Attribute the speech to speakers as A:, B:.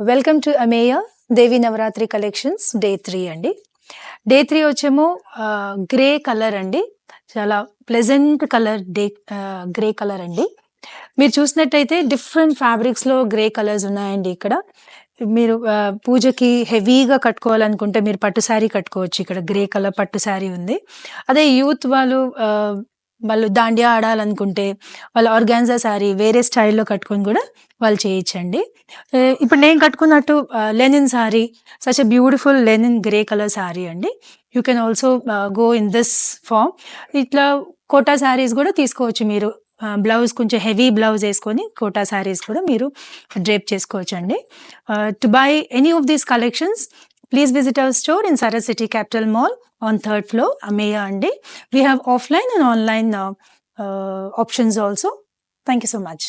A: Welcome to Ameya Devi Navaratri collections day 3 అండి. Day 3 వచ్చేమో grey colour అండి. చాలా ప్లెజెంట్ కలర్ గ్రే కలర్ అండి. మీరు చూసినట్టయితే డిఫరెంట్ ఫ్యాబ్రిక్స్లో గ్రే కలర్స్ ఉన్నాయండి. ఇక్కడ మీరు పూజకి హెవీగా కట్టుకోవాలనుకుంటే మీరు పట్టు శారీ కట్టుకోవచ్చు. ఇక్కడ గ్రే కలర్ పట్టు శారీ ఉంది. అదే యూత్ వాళ్ళు దాండియా ఆడాలనుకుంటే వాళ్ళు ఆర్గాన్జా శారీ వేరే స్టైల్లో కట్టుకొని కూడా వాళ్ళు చేయొచ్చండి. ఇప్పుడు నేను కట్టుకున్నట్టు linen sari, such a beautiful linen grey colour sari అండి. You can also go in this form. ఇట్లా కోటా శారీస్ కూడా తీసుకోవచ్చు మీరు. బ్లౌజ్ కొంచెం హెవీ బ్లౌజ్ వేసుకొని కోటా శారీస్ కూడా మీరు డ్రేప్ చేసుకోవచ్చు అండి. To buy any of these collections, please visit our store in Saras City Capital Mall on 3rd floor, Ameya andi. We have offline and online options also. Thank you so much.